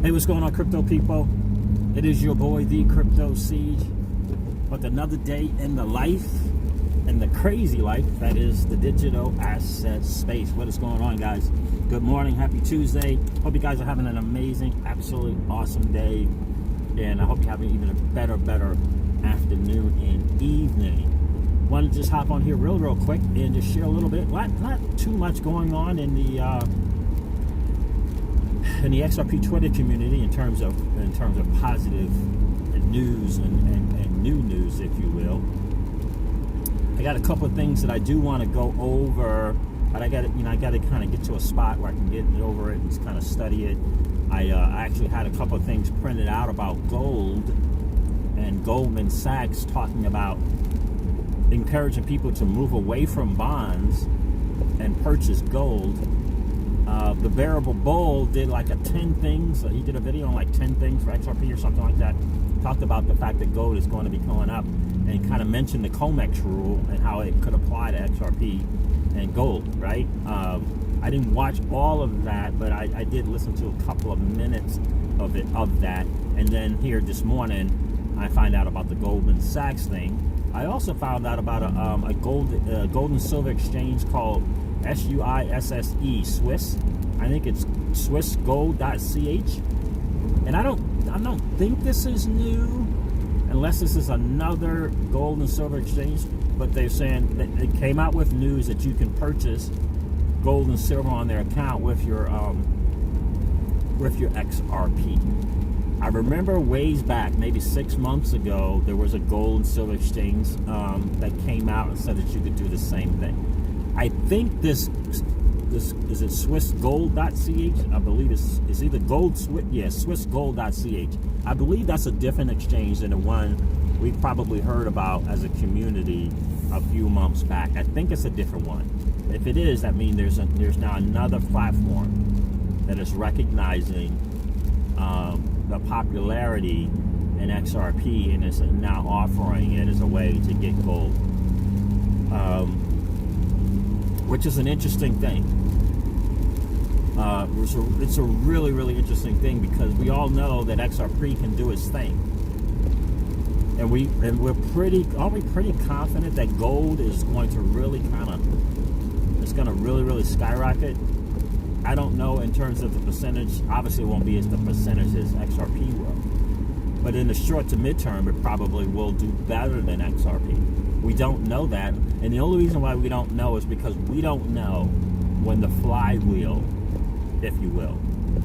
Hey, what's going on, crypto people? It is your boy, the Crypto Siege, with another day in the life, and the crazy life that is the digital asset space. What is going on, guys? Good morning, happy Tuesday. Hope you guys are having an amazing, absolutely awesome day, and I hope you're having even a better afternoon and evening. Want to just hop on here real quick and just share a little bit. Not too much going on in the Xrp Twitter community in terms of positive news and new news, if you will. I got a couple of things that I do want to go over, but I got to kind of get to a spot where I can get over it and just kind of study it. I actually had a couple of things printed out about gold, and Goldman Sachs talking about encouraging people to move away from bonds and purchase gold. The Bearable Bull did like a 10 things. He did a video on like 10 things for XRP or something like that. Talked about the fact that gold is going to be going up, and kind of mentioned the COMEX rule and how it could apply to XRP and gold, right? I didn't watch all of that, but I did listen to a couple of minutes of that. And then here this morning, I find out about the Goldman Sachs thing. I also found out about a gold and silver exchange called SUISSE, Swiss. I think it's swissgold.ch. And I don't think this is new, unless this is another gold and silver exchange. But they're saying that they came out with news that you can purchase gold and silver on their account with your XRP. I remember ways back, maybe 6 months ago, there was a gold and silver exchange that came out and said that you could do the same thing. I think this is it swissgold.ch? I believe it's either swissgold.ch. I believe that's a different exchange than the one we probably heard about as a community a few months back. I think it's a different one. If it is, that means there's now another platform that is recognizing the popularity in XRP, and is now offering it as a way to get gold, which is an interesting thing. It's a really interesting thing, because we all know that XRP can do its thing, and we're pretty confident that gold is going to really really skyrocket. I don't know in terms of the percentage. Obviously, it won't be as the percentage as XRP will, but in the short to midterm, it probably will do better than XRP. We don't know that, and the only reason why we don't know is because we don't know when the flywheel, if you will,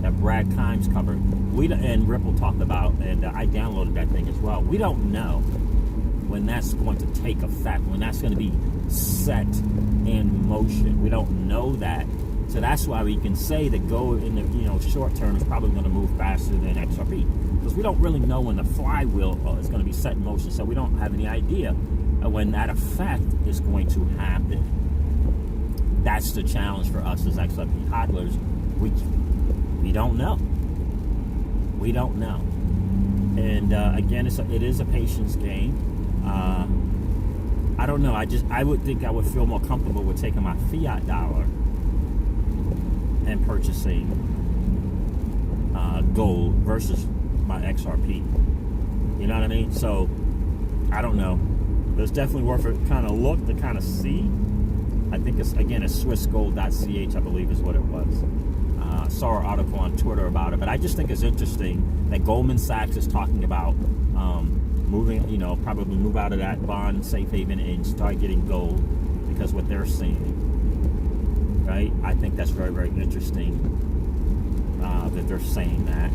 that Brad Kimes covered, and Ripple talked about, and I downloaded that thing as well. We don't know when that's going to take effect, when that's going to be set in motion. We don't know that. So that's why we can say that gold in the short term is probably going to move faster than XRP, because we don't really know when the flywheel is going to be set in motion. So we don't have any idea of when that effect is going to happen. That's the challenge for us as XRP hodlers. We don't know. We don't know. And again, it is a patience game. I don't know. I would think I would feel more comfortable with taking my fiat dollar and purchasing gold versus my XRP. You know what I mean? So I don't know. But it's definitely worth a kind of look to kind of see. I think it's swissgold.ch, I believe is what it was. Saw an article on Twitter about it, but I just think it's interesting that Goldman Sachs is talking about moving, probably move out of that bond safe haven and start getting gold, because what they're seeing. Right? I think that's very interesting that they're saying that.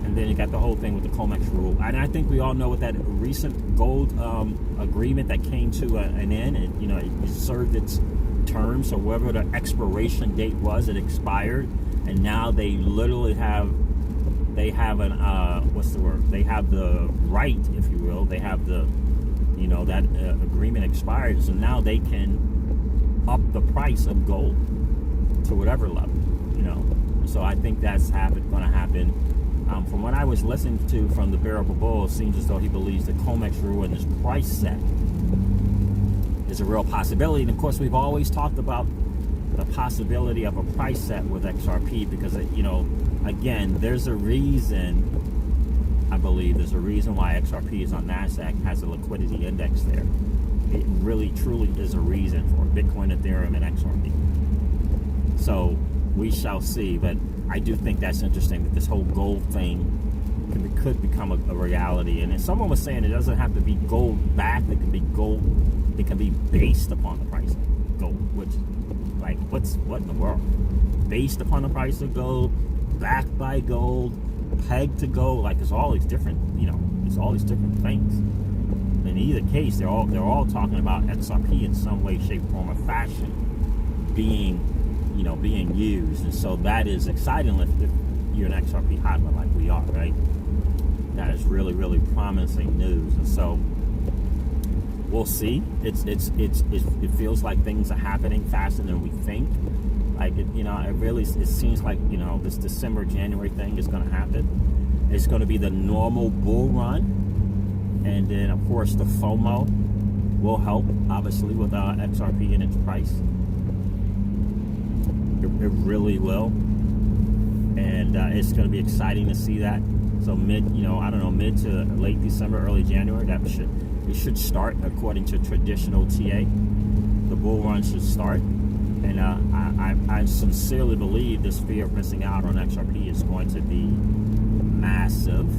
And then you got the whole thing with the COMEX rule. And I think we all know what that recent gold agreement that came to an end. It served its term, so whatever the expiration date was, it expired. And now they literally have an what's the word? They have the right, if you will. They have the, that agreement expired. So now they can up the price of gold to whatever level, So I think that's going to happen. From what I was listening to from the Bearable Bull, it seems as though he believes the COMEX rule and this price set is a real possibility. And of course, we've always talked about the possibility of a price set with XRP, because again, there's a reason. I believe there's a reason why XRP is on NASDAQ, has a liquidity index there. It really, truly is a reason for Bitcoin, Ethereum, and XRP. So we shall see, but I do think that's interesting that this whole gold thing could become a reality. And someone was saying it doesn't have to be gold backed; it can be gold. It can be based upon the price of gold, which, like, what in the world? Based upon the price of gold, backed by gold, pegged to gold. Like, it's all these different, it's all these different things. In either case, they're all talking about XRP in some way, shape, form, or fashion being used. And so that is exciting if you're an XRP hodler like we are, right? That is really, really promising news. And so we'll see. It feels like things are happening faster than we think. Like, it seems like, this December, January thing is going to happen. It's going to be the normal bull run. And then, of course, the FOMO will help, obviously, with XRP and its price. It really will. And it's going to be exciting to see that. So mid to late December, early January, it should start according to traditional TA. The bull run should start. And I sincerely believe this fear of missing out on XRP is going to be massive.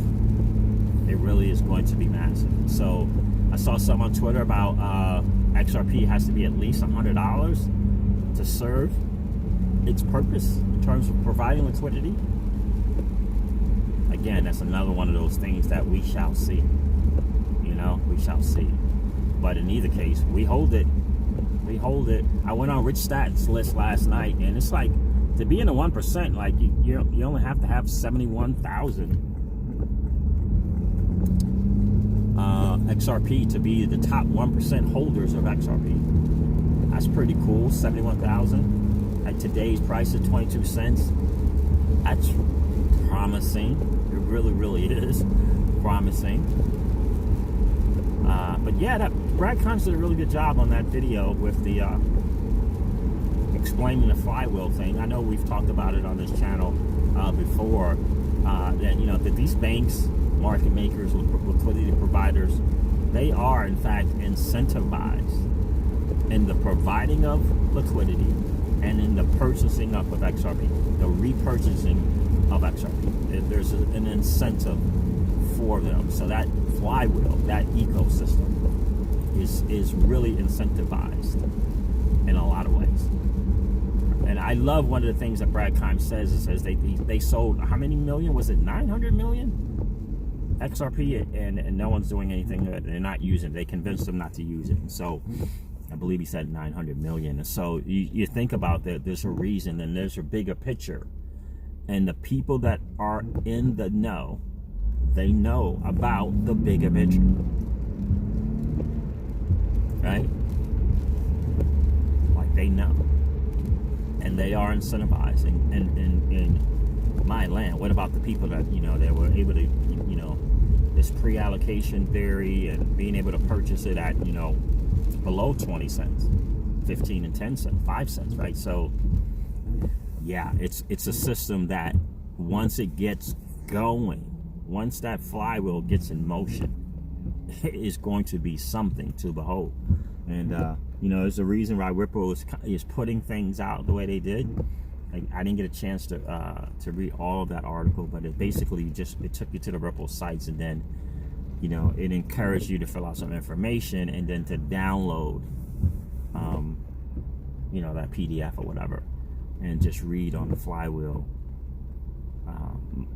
It really is going to be massive. So I saw something on Twitter about XRP has to be at least $100 to serve its purpose in terms of providing liquidity. Again, that's another one of those things that we shall see. We shall see. But in either case, we hold it. We hold it. I went on Rich Stats list last night, and it's like, to be in the 1%, like you only have to have 71,000 XRP to be the top 1% holders of XRP. That's pretty cool. 71,000 at today's price of 22 cents. That's promising. It really, really is promising. But yeah, Brad Conch did a really good job on that video with the explaining the flywheel thing. I know we've talked about it on this channel before. That these banks, market makers, liquidity providers, they are in fact incentivized in the providing of liquidity and in the purchasing up of XRP, the repurchasing of XRP. There's an incentive for them. So that flywheel, that ecosystem is really incentivized in a lot of ways. And I love one of the things that Brad Conch says. It says they sold, how many million? Was it 900 million XRP? And no one's doing anything good. They're not using it. They convinced them not to use it. And so I believe he said 900 million. And so you think about that, there's a reason, and there's a bigger picture. And the people that are in the know, they know about the bigger picture. Right? Like, they know. And they are incentivized. In my land, what about the people that, they were able to, this pre-allocation theory and being able to purchase it at, below 20 cents, 15 and 10 cents, 5 cents, right? So, yeah, it's a system that once it gets going, once that flywheel gets in motion, it is going to be something to behold. And there's a reason why Ripple is putting things out the way they did. I didn't get a chance to read all of that article, but it basically it took you to the Ripple sites, and then it encouraged you to fill out some information and then to download that PDF or whatever, and just read on the flywheel,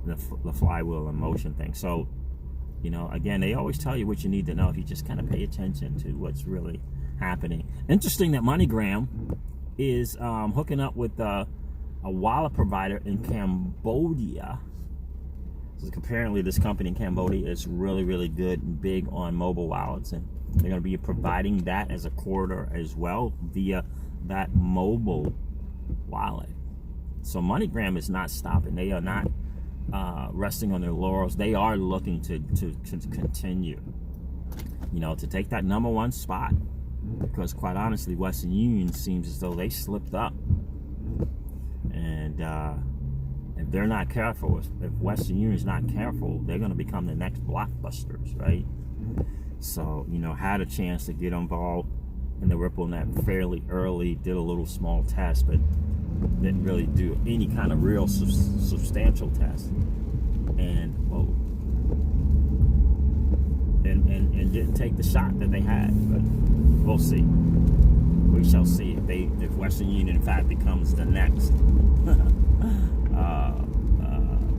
the flywheel in motion thing. So again, they always tell you what you need to know if you just kind of pay attention to what's really happening. Interesting that MoneyGram is hooking up with a wallet provider in Cambodia. So apparently this company in Cambodia is really, really good and big on mobile wallets, and they're going to be providing that as a corridor as well via that mobile wallet. So MoneyGram is not stopping. They are not resting on their laurels. They are looking to continue, to take that #1 spot, because quite honestly, Western Union seems as though they slipped up And if they're not careful, if Western Union's not careful, they're going to become the next blockbusters, right? So, had a chance to get involved in the Ripple Net fairly early, did a little small test, but didn't really do any kind of real substantial test. And and didn't take the shot that they had, but we'll see. We shall see if Western Union in fact becomes the next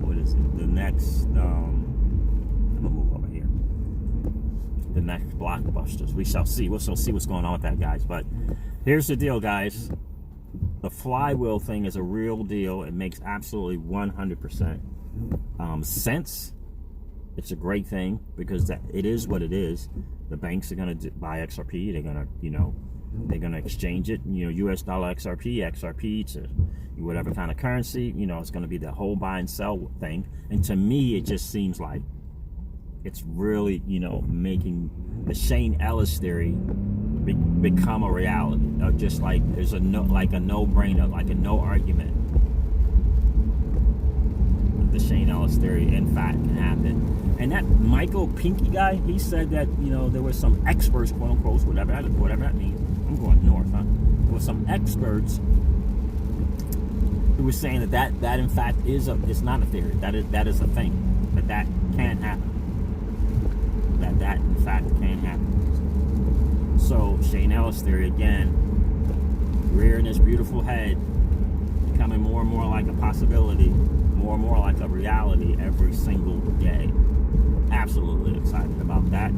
what is it? The next I'm gonna move over here. The next blockbusters. We shall see. We shall see what's going on with that, guys. But here's the deal, guys. The flywheel thing is a real deal. It makes absolutely 100% sense. It's a great thing because it is what it is. The banks are going to buy XRP. They're going to, they're going to exchange it. US dollar XRP to whatever kind of currency. It's going to be the whole buy and sell thing. And to me, it just seems like it's really, making the Shane Ellis theory become a reality. Just like there's a no-brainer, like a no argument. The Shane Ellis theory, in fact, can happen. And that Michael Pinky guy, he said that, there were some experts, quote unquote, whatever that means. I'm going north, huh? There were some experts who were saying that in fact it's not a theory. That is a thing. That can happen. That in fact can happen. So Shane Ellis theory again, rearing his beautiful head, becoming more and more like a possibility, more and more like a reality every single day. Absolutely excited about that.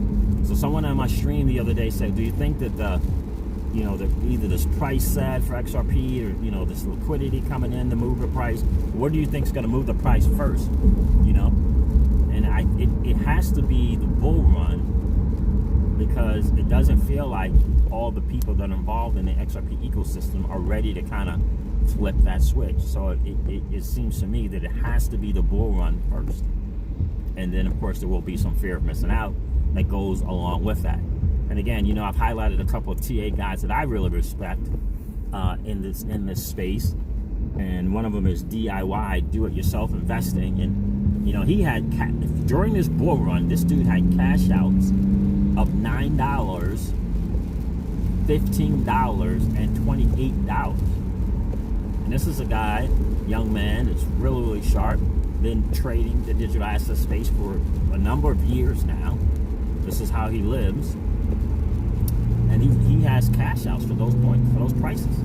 So someone on my stream the other day said, do you think that either this price set for XRP or, this liquidity coming in to move the price, what do you think is going to move the price first? And it has to be the bull run, because it doesn't feel like all the people that are involved in the XRP ecosystem are ready to kind of flip that switch. So it seems to me that it has to be the bull run first. And then, of course, there will be some fear of missing out that goes along with that. And again, I've highlighted a couple of TA guys that I really respect in this space. And one of them is DIY, do-it-yourself investing. And, he had, during this bull run, this dude had cash outs of $9, $15, and $28. And this is a guy, young man, that's really, really sharp, been trading the digital asset space for a number of years now. This is how he lives. And he has cash outs for those points, for those prices.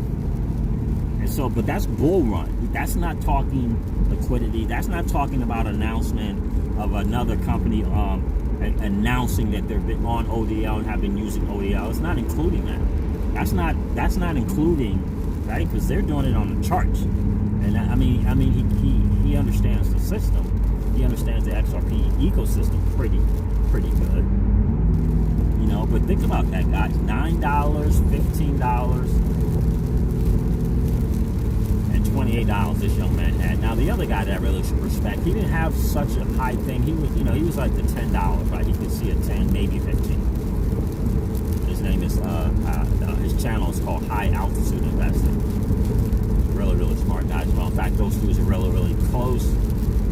And so, but that's bull run. That's not talking liquidity. That's not talking about announcement of another company announcing that they've been on ODL and have been using ODL. It's not including that. That's not including, right? Because they're doing it on the charts. And he understands the system. He understands the XRP ecosystem pretty good. But think about that, guys. $9, $15, and $28 this young man had. Now the other guy that I really respect, he didn't have such a high thing. He was, he was like the $10, right? You could see a 10, maybe 15. His name is his channel is called High Altitude Investing. Really, really smart guys. Well, in fact, those two are really, really close,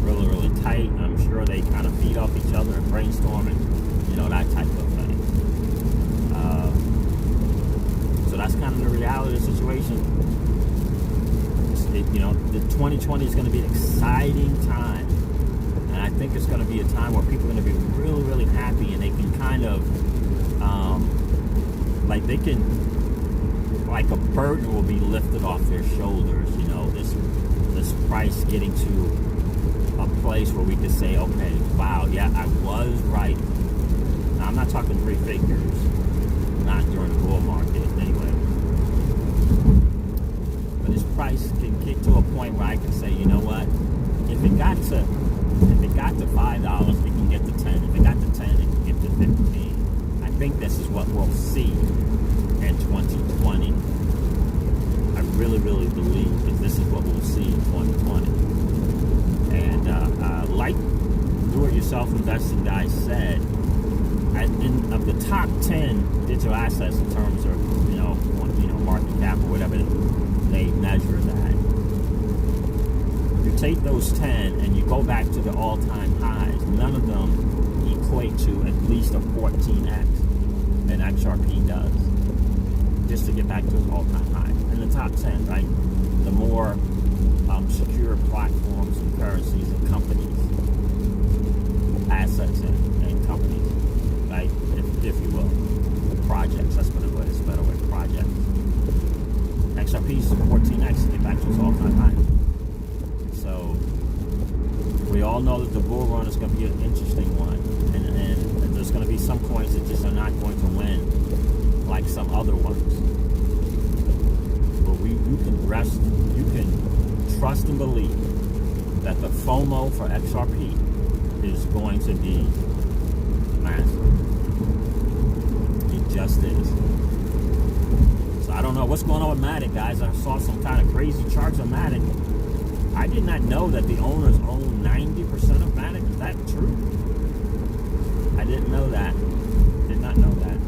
really, really tight. I'm sure they kind of feed off each other and brainstorm and, that type of thing. So that's kind of the reality of the situation. The 2020 is going to be an exciting time. And I think it's going to be a time where people are going to be really, really happy, and they can kind of, like a burden will be lifted off their shoulders, this price getting to a place where we could say, okay, wow, yeah, I was right. Now, I'm not talking three figures, not during the bull market anyway. But this price can get to a point where I can say, you know what, if it got to $5, it can get to 10. If it got to 10, it can get to 15. I think this is what we'll see in 2020. I really, really believe that this is what we'll see in 2020. And like do-it-yourself investing guys said, of the top 10 digital assets in terms of market cap or whatever they measure that, you take those 10 and you go back to the all-time highs, none of them equate to at least a 14x than XRP does. Just to get back to its all-time high. In the top 10, right? The more secure platforms and currencies and companies, assets and companies, right? If you will. Projects, that's what it was. It's a better way, projects. XRP is 14x to get back to its all-time high. So, we all know that the bull run is going to be an interesting one. And there's going to be some coins that just are not going to win like some other ones. But you can rest, you can trust and believe that the FOMO for XRP is going to be massive. It just is. So I don't know what's going on with Matic, guys. I saw some kind of crazy charts on Matic. I did not know that the owners own 90% of Matic. Is that true? I didn't know that. Did not know that.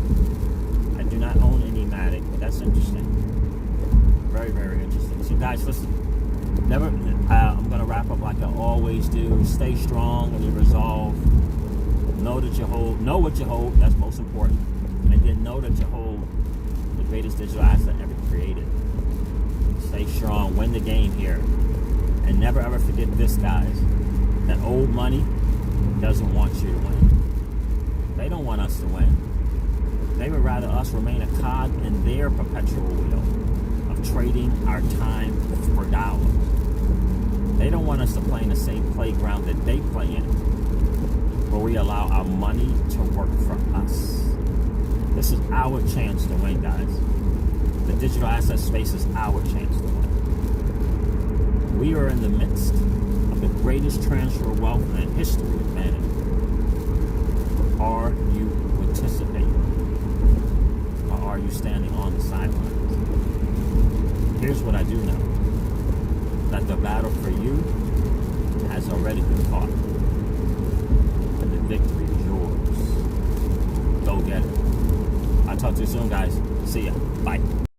I do not own any Matic, but that's interesting. Very, very interesting. So guys, listen. I'm going to wrap up like I always do. Stay strong in your resolve. Know what you hold. That's most important. And then know that you hold the greatest digital asset ever created. Stay strong. Win the game here. And never ever forget this, guys. That old money doesn't want you to win. They don't want us to win. They would rather us remain a cog in their perpetual wheel of trading our time for dollars. They don't want us to play in the same playground that they play in, where we allow our money to work for us. This is our chance to win, guys. The digital asset space is our chance to win. We are in the midst of the greatest transfer of wealth in the history of humanity. Are you participating? Or are you standing on the sidelines? Here's what I do know. That the battle for you has already been fought. And the victory is yours. Go get it. I'll talk to you soon, guys. See ya. Bye.